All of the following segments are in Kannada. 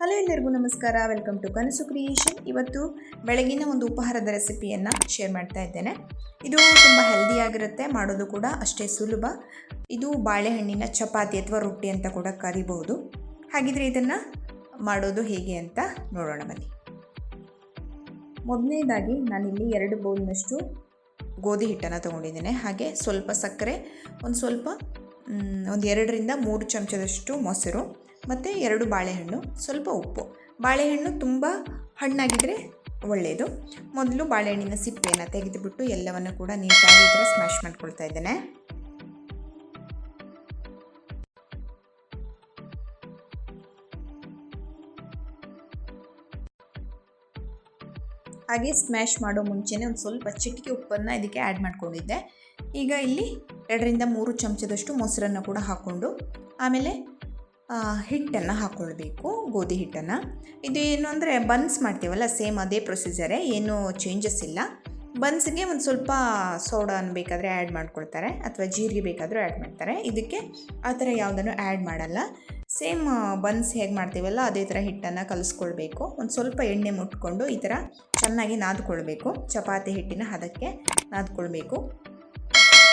ಹಲೋ ಎಲ್ಲರಿಗೂ ನಮಸ್ಕಾರ. ವೆಲ್ಕಮ್ ಟು ಕನಸು ಕ್ರಿಯೇಷನ್. ಇವತ್ತು ಬೆಳಗಿನ ಒಂದು ಉಪಹಾರದ ರೆಸಿಪಿಯನ್ನು ಶೇರ್ ಮಾಡ್ತಾ ಇದ್ದೇನೆ. ಇದು ತುಂಬ ಹೆಲ್ದಿಯಾಗಿರುತ್ತೆ, ಮಾಡೋದು ಕೂಡ ಅಷ್ಟೇ ಸುಲಭ. ಇದು ಬಾಳೆಹಣ್ಣಿನ ಚಪಾತಿ ಅಥವಾ ರೊಟ್ಟಿ ಅಂತ ಕೂಡ ಕರಿಬಹುದು. ಹಾಗಿದ್ರೆ ಇದನ್ನು ಮಾಡೋದು ಹೇಗೆ ಅಂತ ನೋಡೋಣ ಬನ್ನಿ. ಮೊದಲನೇದಾಗಿ ನಾನಿಲ್ಲಿ 2 ಬೌಲ್ನಷ್ಟು ಗೋಧಿ ಹಿಟ್ಟನ್ನು ತೊಗೊಂಡಿದ್ದೇನೆ. ಹಾಗೆ ಸ್ವಲ್ಪ ಸಕ್ಕರೆ, ಒಂದು 2ರಿಂದ 3 ಚಮಚದಷ್ಟು ಮೊಸರು ಮತ್ತು 2 ಬಾಳೆಹಣ್ಣು, ಸ್ವಲ್ಪ ಉಪ್ಪು. ಬಾಳೆಹಣ್ಣು ತುಂಬ ಹಣ್ಣಾಗಿದ್ದರೆ ಒಳ್ಳೆಯದು. ಮೊದಲು ಬಾಳೆಹಣ್ಣಿನ ಸಿಪ್ಪೆಯನ್ನು ತೆಗೆದುಬಿಟ್ಟು ಎಲ್ಲವನ್ನು ಕೂಡ ನೀಟಾಗಿ ಈ ಥರ ಸ್ಮ್ಯಾಶ್ ಮಾಡ್ಕೊಳ್ತಾ ಇದ್ದೇನೆ. ಹಾಗೆ ಸ್ಮ್ಯಾಶ್ ಮಾಡೋ ಮುಂಚೆನೇ ಒಂದು ಸ್ವಲ್ಪ ಚಿಟಿಕೆ ಉಪ್ಪನ್ನು ಇದಕ್ಕೆ ಆ್ಯಡ್ ಮಾಡ್ಕೊಂಡಿದ್ದೆ. ಈಗ ಇಲ್ಲಿ 2ರಿಂದ 3 ಚಮಚದಷ್ಟು ಮೊಸರನ್ನು ಕೂಡ ಹಾಕ್ಕೊಂಡು ಆಮೇಲೆ ಹಿಟ್ಟನ್ನು ಹಾಕ್ಕೊಳ್ಬೇಕು, ಗೋಧಿ ಹಿಟ್ಟನ್ನು. ಇದು ಏನು ಅಂದರೆ ಬನ್ಸ್ ಮಾಡ್ತೀವಲ್ಲ, ಸೇಮ್ ಅದೇ ಪ್ರೊಸೀಜರೇ, ಏನೂ ಚೇಂಜಸ್ ಇಲ್ಲ. ಬನ್ಸ್ಗೆ ಒಂದು ಸ್ವಲ್ಪ ಸೋಡಾನ ಬೇಕಾದರೆ ಆ್ಯಡ್ ಮಾಡ್ಕೊಳ್ತಾರೆ ಅಥವಾ ಜೀರಿಗೆ ಬೇಕಾದರೂ ಆ್ಯಡ್ ಮಾಡ್ತಾರೆ. ಇದಕ್ಕೆ ಆ ಥರ ಯಾವುದನ್ನು ಆ್ಯಡ್ ಮಾಡಲ್ಲ. ಸೇಮ್ ಬನ್ಸ್ ಹೇಗೆ ಮಾಡ್ತೀವಲ್ಲ ಅದೇ ಥರ ಹಿಟ್ಟನ್ನು ಕಲಿಸ್ಕೊಳ್ಬೇಕು. ಒಂದು ಸ್ವಲ್ಪ ಎಣ್ಣೆ ಮುಟ್ಕೊಂಡು ಈ ಥರ ಚೆನ್ನಾಗಿ ನಾದ್ಕೊಳ್ಬೇಕು. ಚಪಾತಿ ಹಿಟ್ಟಿನ ಹದಕ್ಕೆ ನಾದ್ಕೊಳ್ಬೇಕು.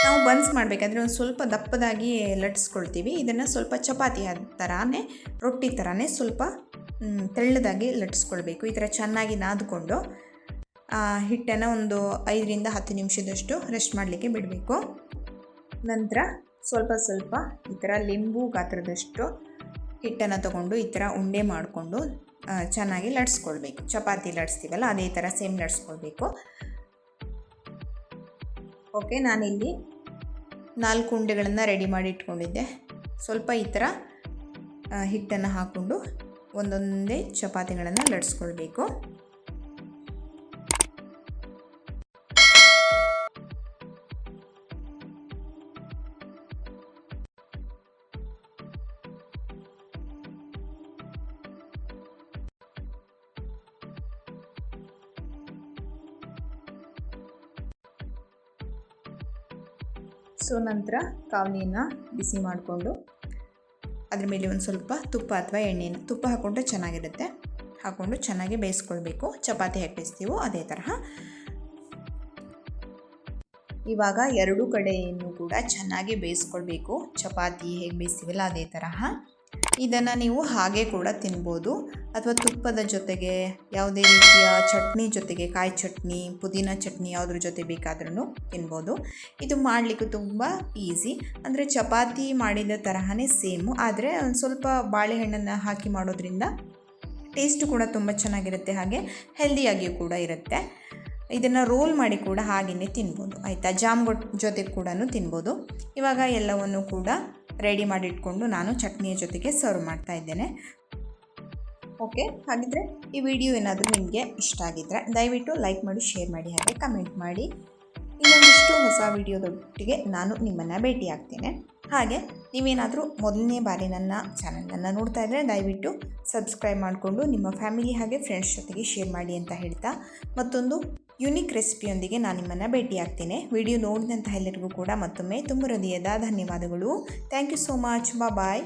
ನಾವು ಬನ್ಸ್ ಮಾಡಬೇಕಾದ್ರೆ ಒಂದು ಸ್ವಲ್ಪ ದಪ್ಪದಾಗಿ ಲಟ್ಸ್ಕೊಳ್ತೀವಿ. ಇದನ್ನು ಸ್ವಲ್ಪ ಚಪಾತಿ ಥರನೇ, ರೊಟ್ಟಿ ಥರನೇ ಸ್ವಲ್ಪ ತೆಳ್ಳದಾಗಿ ಲಟ್ಸ್ಕೊಳ್ಬೇಕು. ಈ ಥರ ಚೆನ್ನಾಗಿ ನಾದ್ಕೊಂಡು ಹಿಟ್ಟನ್ನು ಒಂದು 5ರಿಂದ 10 ನಿಮಿಷದಷ್ಟು ರೆಸ್ಟ್ ಮಾಡಲಿಕ್ಕೆ ಬಿಡಬೇಕು. ನಂತರ ಸ್ವಲ್ಪ ಈ ಥರ ಲಿಂಬು ಗಾತ್ರದಷ್ಟು ಹಿಟ್ಟನ್ನು ತಗೊಂಡು ಈ ಥರ ಉಂಡೆ ಮಾಡಿಕೊಂಡು ಚೆನ್ನಾಗಿ ಲಟ್ಸ್ಕೊಳ್ಬೇಕು. ಚಪಾತಿ ಲಟ್ಸ್ತೀವಲ್ಲ ಅದೇ ಥರ ಸೇಮ್ ಲಟ್ಸ್ಕೊಳ್ಬೇಕು. ಓಕೆ, ನಾನಿಲ್ಲಿ 4 ಉಂಡೆಗಳನ್ನು ರೆಡಿ ಮಾಡಿ ಇಟ್ಕೊಂಡಿದ್ದೆ. ಸ್ವಲ್ಪ ಈ ಥರ ಹಿಟ್ಟನ್ನು ಹಾಕ್ಕೊಂಡು ಒಂದೊಂದೇ ಚಪಾತಿಗಳನ್ನು ಲಟ್ಸ್ಕೊಳ್ಬೇಕು. ನಂತರ ಕಾವಲಿಯನ್ನು ಬಿಸಿ ಮಾಡಿಕೊಂಡು ಅದ್ರ ಮೇಲೆ ಒಂದು ಸ್ವಲ್ಪ ತುಪ್ಪ ಅಥವಾ ಎಣ್ಣೆನ, ತುಪ್ಪ ಹಾಕ್ಕೊಂಡ್ರೆ ಚೆನ್ನಾಗಿರುತ್ತೆ, ಹಾಕ್ಕೊಂಡು ಚೆನ್ನಾಗಿ ಬೇಯಿಸ್ಕೊಳ್ಬೇಕು. ಚಪಾತಿ ಹೇಗೆ ಬೇಯಿಸ್ತೀವೋ ಅದೇ ತರಹ. ಇವಾಗ 2 ಕಡೆಯನ್ನು ಕೂಡ ಚೆನ್ನಾಗಿ ಬೇಯಿಸ್ಕೊಳ್ಬೇಕು. ಚಪಾತಿ ಹೇಗೆ ಬೇಯಿಸ್ತೀವಲ್ಲ ಅದೇ ತರಹ. ಇದನ್ನು ನೀವು ಹಾಗೆ ಕೂಡ ತಿನ್ಬೋದು ಅಥವಾ ತುಪ್ಪದ ಜೊತೆಗೆ, ಯಾವುದೇ ರೀತಿಯ ಚಟ್ನಿ ಜೊತೆಗೆ, ಕಾಯಿ ಚಟ್ನಿ, ಪುದೀನ ಚಟ್ನಿ ಯಾವುದ್ರ ಜೊತೆ ಬೇಕಾದ್ರೂ ತಿನ್ಬೋದು. ಇದು ಮಾಡಲಿಕ್ಕೆ ತುಂಬ ಈಸಿ. ಅಂದರೆ ಚಪಾತಿ ಮಾಡಿದ ತರಹನೇ ಸೇಮು, ಆದರೆ ಒಂದು ಸ್ವಲ್ಪ ಬಾಳೆಹಣ್ಣನ್ನು ಹಾಕಿ ಮಾಡೋದ್ರಿಂದ ಟೇಸ್ಟು ಕೂಡ ತುಂಬ ಚೆನ್ನಾಗಿರುತ್ತೆ, ಹಾಗೆ ಹೆಲ್ದಿಯಾಗಿಯೂ ಕೂಡ ಇರುತ್ತೆ. ಇದನ್ನು ರೋಲ್ ಮಾಡಿ ಕೂಡ ಹಾಗೆಯೇ ತಿನ್ಬೋದು, ಆಯಿತಾ. ಜಾಮ್ ಜೊತೆ ಕೂಡ ತಿನ್ಬೋದು. ಇವಾಗ ಎಲ್ಲವನ್ನು ಕೂಡ ರೆಡಿ ಮಾಡಿಟ್ಕೊಂಡು ನಾನು ಚಟ್ನಿಯ ಜೊತೆಗೆ ಸರ್ವ್ ಮಾಡ್ತಾ ಇದ್ದೇನೆ. ಓಕೆ, ಹಾಗಿದ್ರೆ ಈ ವಿಡಿಯೋ ಏನಾದರೂ ನಿಮಗೆ ಇಷ್ಟ ಆಗಿದ್ದರೆ ದಯವಿಟ್ಟು ಲೈಕ್ ಮಾಡಿ, ಶೇರ್ ಮಾಡಿ, ಹಾಗೆ ಕಮೆಂಟ್ ಮಾಡಿ. ಇನ್ನೊಂದಿಷ್ಟು ಹೊಸ ವಿಡಿಯೋದೊಟ್ಟಿಗೆ ನಾನು ನಿಮ್ಮನ್ನು ಭೇಟಿಯಾಗ್ತೇನೆ. ಹಾಗೆ ನೀವೇನಾದರೂ ಮೊದಲನೇ ಬಾರಿ ನನ್ನ ಚಾನಲನ್ನು ನೋಡ್ತಾ ಇದ್ದರೆ ದಯವಿಟ್ಟು ಸಬ್ಸ್ಕ್ರೈಬ್ ಮಾಡಿಕೊಂಡು ನಿಮ್ಮ ಫ್ಯಾಮಿಲಿ ಹಾಗೆ ಫ್ರೆಂಡ್ಸ್ ಜೊತೆಗೆ ಶೇರ್ ಮಾಡಿ ಅಂತ ಹೇಳ್ತಾ, ಮತ್ತೊಂದು ಯುನಿಕ್ ರೆಸಿಪಿಯೊಂದಿಗೆ ನಾನು ನಿಮ್ಮನ್ನು ಭೇಟಿಯಾಗ್ತೇನೆ. ವಿಡಿಯೋ ನೋಡಿದಂಥ ಎಲ್ಲರಿಗೂ ಕೂಡ ಮತ್ತೊಮ್ಮೆ ತುಂಬ ಹೃದಯದ ಧನ್ಯವಾದಗಳು. Thank you so much. Bye.